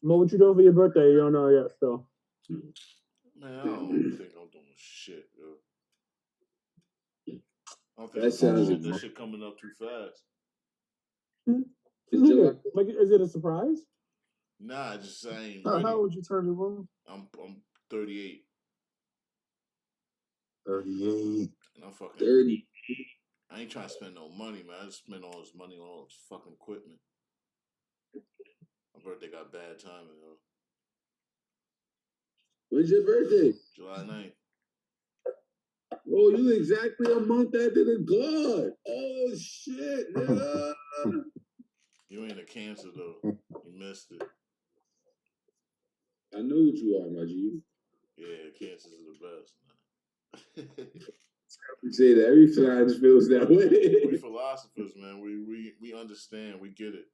Mo, what you doing for your birthday? You don't know yet, still. Man, I don't think I'm doing shit, yo. I don't think That I'm doing sounds shit. That shit coming up too fast. Like, is it a surprise? Nah, I just saying. How old you turn, Mo? I'm 38. 38. And I'm fucking 30. I ain't trying to spend no money, man. I just spend all this money on all this fucking equipment. My birthday got bad timing, though. When's your birthday? July 9th. Oh, you exactly a month after the God. Oh shit, nigga. You ain't a Cancer though. You missed it. I know what you are, my G. Yeah, Cancers are the best, man. You say that every time it feels that way. We philosophers, man. We understand. We get it.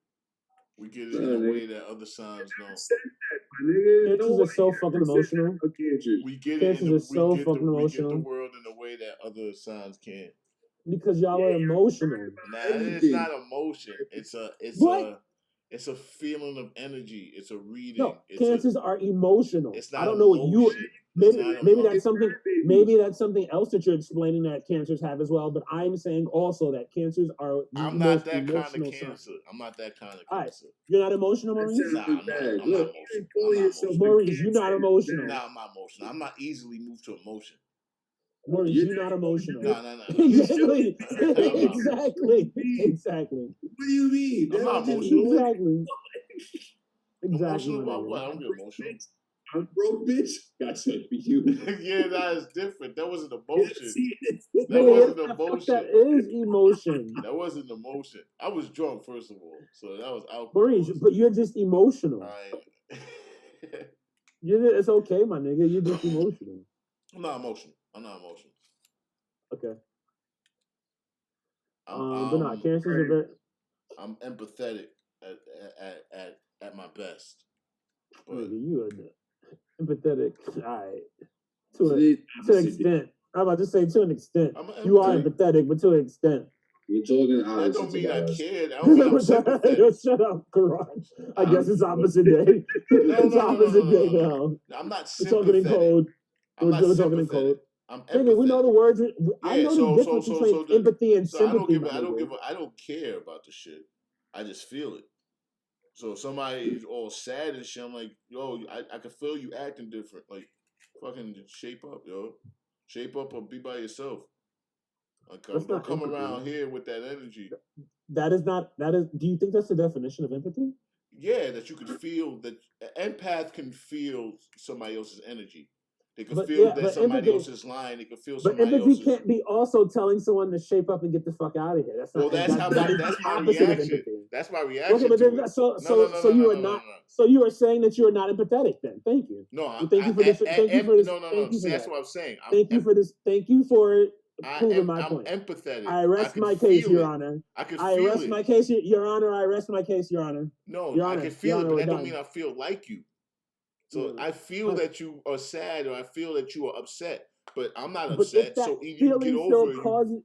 We get it in a way that other signs don't. Cancers are so fucking emotional. We get it. Cancers are so fucking emotional. We get the world in a way that other signs can't. Because y'all are emotional. Nah, it's not emotion. It's a feeling of energy. It's a reading. No, Cancers are emotional. It's not. I don't know what you. Maybe that's something. Maybe that's something else that you're explaining that Cancers have as well. But I'm saying also that Cancers are. I'm not that kind of Cancer. I'm not that kind of Cancer. All right. You're not emotional, Maurice? Nah, I'm not emotional. Maurice, you're not emotional. Nah, I'm not emotional. I'm not easily moved to emotion. Maurice, you're not emotional. No. Exactly. Exactly. What do you mean? I'm not emotional. Exactly. Emotional about what? I don't get emotional. I'm broke, bitch. Got something for you. Yeah, that is different. That wasn't emotion. That wasn't emotion. That is emotion. That wasn't emotion. I was drunk, first of all, so that was alcohol. Maurice, but you're just emotional. It's okay, my nigga. You're just emotional. I'm not emotional. Okay. But not Cancers are very. I'm empathetic at my best. But nigga, you are empathetic. All right. To an extent. I'm about to say to an extent. You are empathetic, but to an extent. You're talking that don't mean I cared. I don't mean I'm sympathetic. Shut up, Garage. I guess it's opposite day. It's opposite day now. I'm not sympathetic. We're talking in code. We're talking in code. Nigga, we know the words. I know the difference between empathy and sympathy. I don't care about the shit. I just feel it. So if somebody's all sad and shit, I'm like, yo, I can feel you acting different. Like, fucking shape up, yo. Shape up or be by yourself. Like, don't come around here with that energy. That is. Do you think that's the definition of empathy? Yeah, that you could feel that an empath can feel somebody else's energy. They can feel that somebody else is lying. They can feel somebody else's. But empathy can't be also telling someone to shape up and get the fuck out of here. That's not. That's my reaction. That's my reaction. Okay, but then so you are not. So you are saying that you are not empathetic. Then thank you. No, thank you for this. Thank you for this. No. See, that's what I'm saying. Thank you for this. Thank you for proving my point. I'm empathetic. I arrest my case, Your Honor. I arrest my case, Your Honor. I arrest my case, Your Honor. No, I can feel it, but that don't mean I feel like you. So I feel that you are sad, or I feel that you are upset, but I'm not upset. So you get over it.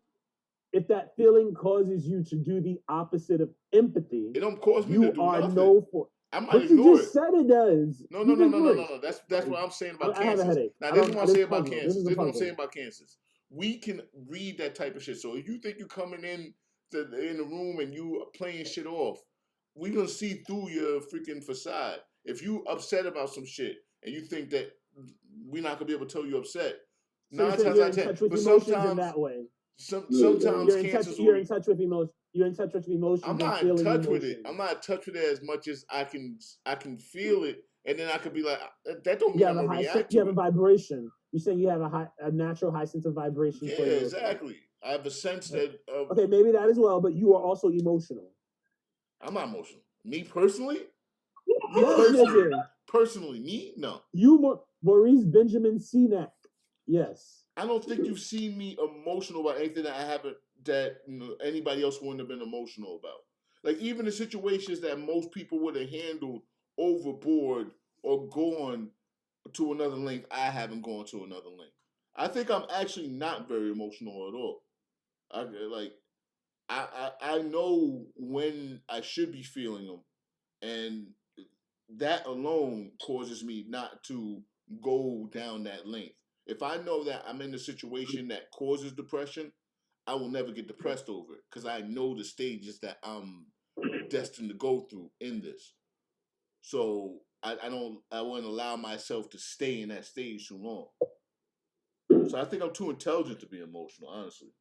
If that feeling causes you to do the opposite of empathy, it don't cause me to do nothing. I might but ignore you just said it does. No. That's what I'm saying about cancers. I have a headache. Now this is what I'm saying about cancers. This is what I'm saying about cancers. We can read that type of shit. So if you think you coming in the room and you are playing shit off, we gonna see through your freaking facade. If you upset about some shit and you think that we're not gonna be able to tell you upset, so 9 times out of 10. But sometimes in that way. Sometimes you're in touch with emotions. You're in touch with emotions. I'm not in touch with it. I'm not in touch with it as much as I can feel it, and then I could be like, that don't mean I'm gonna react to it. You have a vibration. You're saying you have a natural high sense of vibration. Yeah, exactly. I have a sense that. Okay, maybe that as well, but you are also emotional. I'm not emotional. Me personally? Personally, me? No. You, Maurice Benjamin Cenac. Yes. I don't think you've seen me emotional about anything that anybody else wouldn't have been emotional about. Like even the situations that most people would have handled overboard or gone to another length, I haven't gone to another length. I think I'm actually not very emotional at all. I know when I should be feeling them, and that alone causes me not to go down that length. If I know that I'm in a situation that causes depression, I will never get depressed over it because I know the stages that I'm destined to go through in this. So I wouldn't allow myself to stay in that stage too long. So I think I'm too intelligent to be emotional, honestly.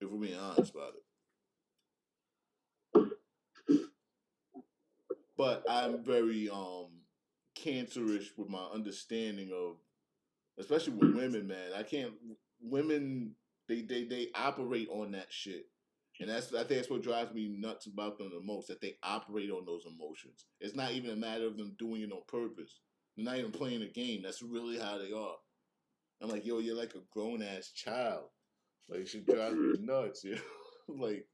If we're being honest about it. But I'm very cancerish with my understanding of, especially with women, man. Women they operate on that shit. And I think that's what drives me nuts about them the most, that they operate on those emotions. It's not even a matter of them doing it on purpose. They're not even playing a game. That's really how they are. I'm like, yo, you're like a grown ass child. Like, it should drive me nuts, you know? Like,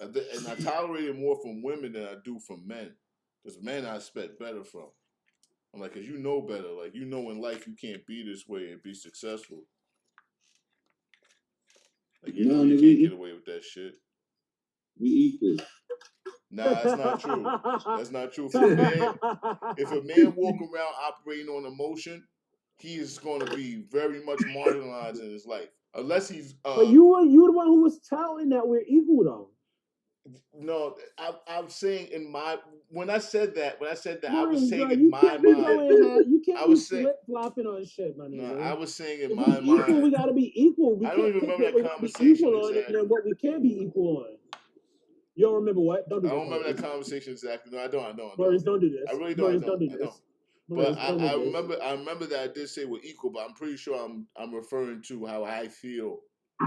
and I tolerate it more from women than I do from men. Because men I expect better from. I'm like, because you know better. Like, you know in life you can't be this way and be successful. Like, you know you can't get away with that shit. We equal. Nah, that's not true. That's not true. If a man walk around operating on emotion, he is going to be very much marginalized in his life. Unless he's... but you the one who was telling that we're equal, though. No, I'm saying when I said that, I was Maurice, saying bro, in my mind. You can't be flip-flopping on shit, my nigga. No, I was saying in if my mind. Equal, we gotta be equal. We I don't can't even pick remember what we're that gonna be conversation equal on exactly. and what we can't be equal on. You don't remember what? Don't do I this. don't remember that conversation exactly. No, I don't. Maurice, don't do this. I really Maurice, don't. do I this. don't. Maurice, But I remember that I did say we're equal, but I'm pretty sure I'm referring to how I feel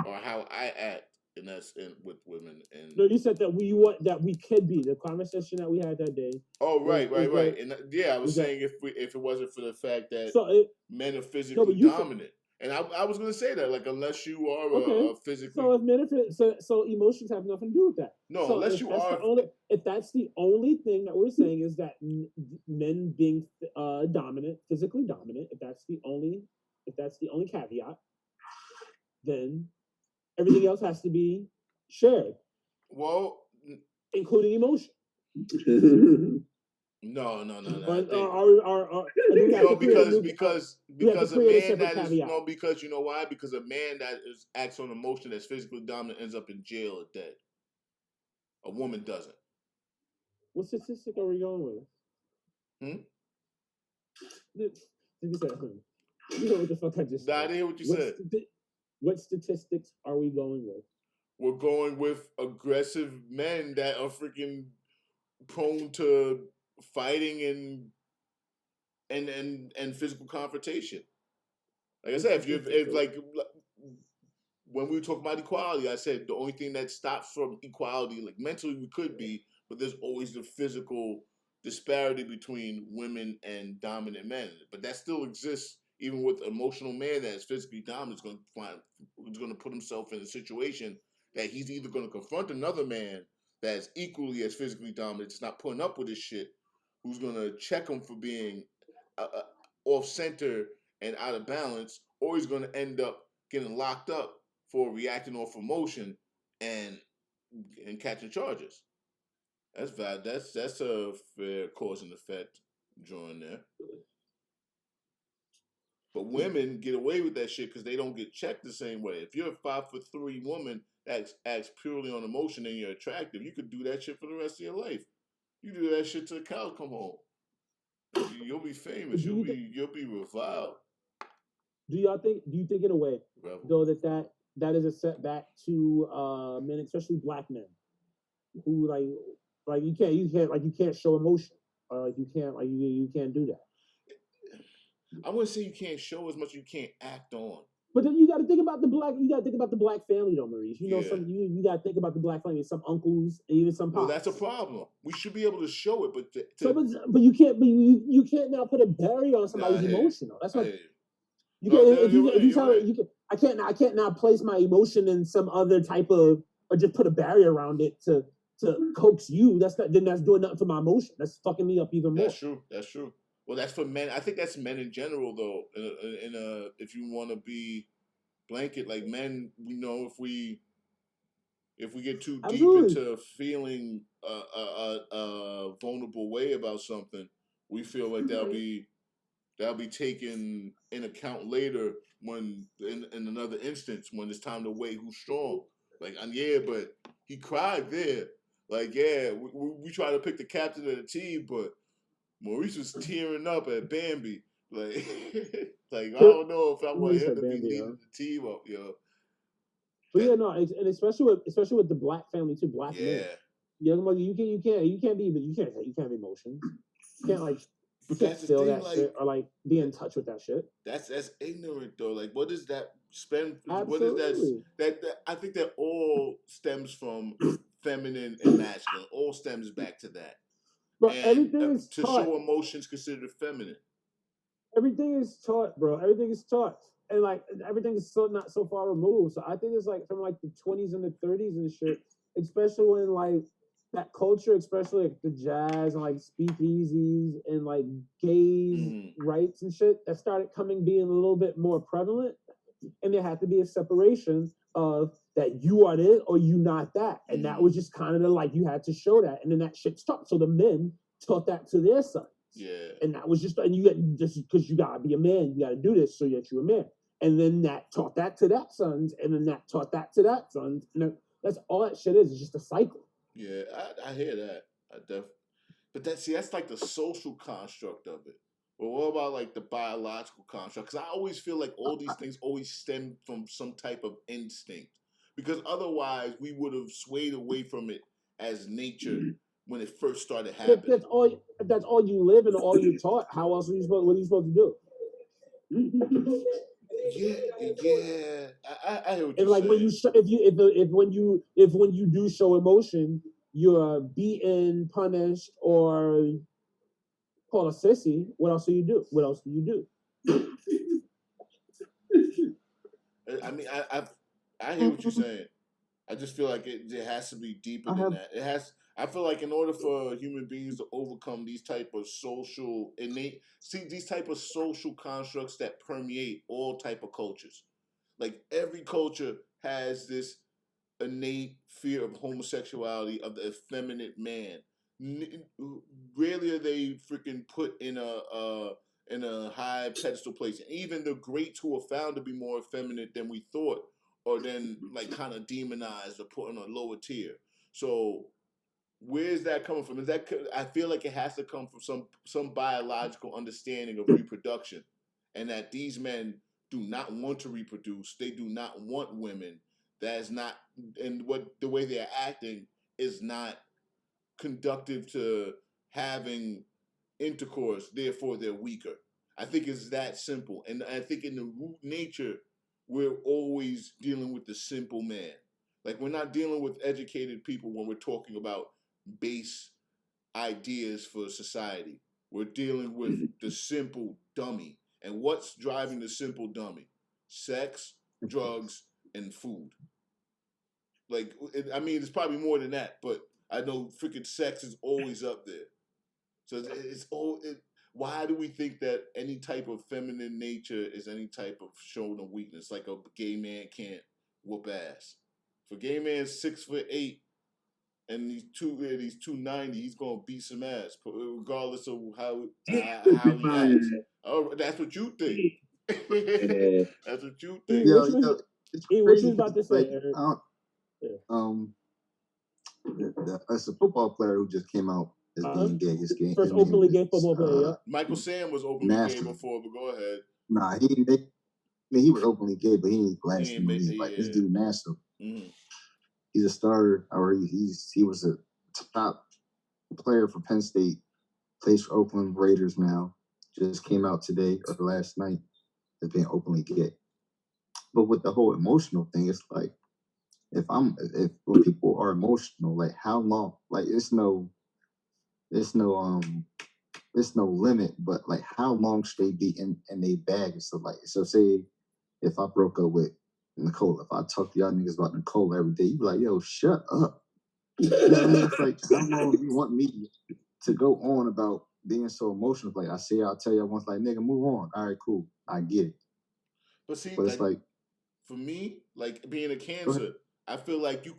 or how I act, and that's with women. And no, you said that we could be the conversation that we had that day. Oh, right. And yeah, I was saying if it wasn't for the fact that men are physically dominant, and I was going to say that, like, unless you are a physically. So if men are so emotions have nothing to do with that. No, so unless you are. If that's the only thing that we're saying is that men being dominant, physically dominant, if that's the only caveat, then everything else has to be shared. Well, including emotion. No. Because a man that is because you know why? Because a man that acts on emotion that's physically dominant ends up in jail or dead. A woman doesn't. What statistic are we going with? You know what the fuck I just said. I didn't hear what you said. What statistics are we going with? We're going with aggressive men that are freaking prone to fighting and physical confrontation. Like I said, if like when we were talking about equality, I said the only thing that stops from equality, like mentally we could be, but there's always the physical disparity between women and dominant men. But that still exists even with an emotional man that is physically dominant is going to put himself in a situation that he's either going to confront another man that is equally as physically dominant, just not putting up with his shit, who's going to check him for being off center and out of balance, or he's going to end up getting locked up for reacting off emotion and catching charges. That's valid. That's a fair cause and effect drawing there. But women get away with that shit because they don't get checked the same way. If you're a 5'3" woman that acts purely on emotion and you're attractive, you could do that shit for the rest of your life. You do that shit till the cows come home. You'll be famous. You'll be reviled. Do you think in a way though that is a setback to men, especially black men, who like you can't show emotion, or you can't do that. I wouldn't say you can't show as much as you can't act on. But then you got to think about the black. You got to think about the black family, though, Maurice. You know, you got to think about the black family. Some uncles, and even some pops. Well, that's a problem. We should be able to show it, but you can't. But you can't now put a barrier on somebody's emotion. Though. That's what. You can. I can't now place my emotion in some other type of, or just put a barrier around it to coax you. That's doing nothing for my emotion. That's fucking me up even more. That's true. Well, that's for men. I think that's men in general, though. If you want to be blanket, like men, we know if we if we get too Absolutely. deep into feeling a vulnerable way about something, we feel like that'll be taken in account later when in another instance when it's time to weigh who's strong. Like, yeah, but he cried there. Like, yeah, we try to pick the captain of the team, but Maurice was tearing up at Bambi. Like, like I don't know if I want him to be leading the team up, yo. But yeah, no, and especially with the black family too, black men. Young mother, you can't be emotions. You can't like. You can't feel that shit or like be in touch with that shit. That's ignorant though. Like, what does that spend? Absolutely. What is that? I think that all stems from feminine and masculine. All stems back to that. But and everything is to taught. show emotions considered feminine. Everything is taught, bro. Everything is taught, and like everything is not so far removed. So I think it's like from like the 20s and the 30s and shit, especially when like that culture, especially like the jazz and like speakeasies and like gays rights and shit, that started being a little bit more prevalent, and there had to be a separation of that you are this or you not that, and that was just kind of like you had to show that, and then that shit stopped. So the men taught that to their sons. Yeah. And that was just, and you get just because you gotta be a man, you gotta do this so that you're a man. And then that taught that to that sons, and then that taught that to that sons. And that's all that shit is. It's just a cycle. Yeah, I hear that. But that's like the social construct of it. But what about like the biological construct? Because I always feel like all these things always stem from some type of instinct. Because otherwise, we would have swayed away from it as nature when it first started happening. That's all you live and all you're taught. How else are you supposed? What are you supposed to do? Yeah. I hear what you're saying. When you do show emotion, you're beaten, punished, or called a sissy. What else do you do? What else do you do? I mean, I hear what you're saying. I just feel like it has to be deeper than that. It has. I feel like in order for human beings to overcome these type of these type of social constructs that permeate all type of cultures. Like every culture has this innate fear of homosexuality, of the effeminate man. Rarely are they freaking put in a high pedestal place. And even the greats who are found to be more effeminate than we thought, or then like kind of demonized or put on a lower tier. So where's that coming from? I feel like it has to come from some biological understanding of reproduction, and that these men do not want to reproduce. They do not want women. That is not, and what the way they're acting is not conductive to having intercourse. Therefore, they're weaker. I think it's that simple, and I think in the root nature, we're always dealing with the simple man. Like we're not dealing with educated people when we're talking about base ideas for society. We're dealing with the simple dummy. And what's driving the simple dummy? Sex, drugs, and food. Like, I mean, it's probably more than that, but I know freaking sex is always up there. So it's all. Why do we think that any type of feminine nature is any type of showing of weakness? Like a gay man can't whoop ass. If a gay man's 6'8" and he's 290, he's gonna beat some ass, regardless of how he acts. Oh, that's what you think. That's what you think. It's crazy. What you about to say, Eric? It's a football player who just came out as being gay. His game, first openly gay football player. Yeah. Michael Sam was openly gay before, but go ahead. Nah, he was openly gay, but he ain't lasted in the league. Like this dude, Nassau. Mm-hmm. He's a starter, or he was a top player for Penn State. Plays for Oakland Raiders now. Just came out today or last night as being openly gay. But with the whole emotional thing, it's like if when people are emotional, like how long? Like it's no limit, but like how long should they be in their bag? So say if I broke up with Nicole, if I talk to y'all niggas about Nicole every day, you be like, yo, shut up. You know what I mean? It's like, how long do you want me to go on about being so emotional? Like I'll tell you once, like, nigga, move on. All right, cool. I get it. But see, but it's like for me, like being a Cancer, I feel like you can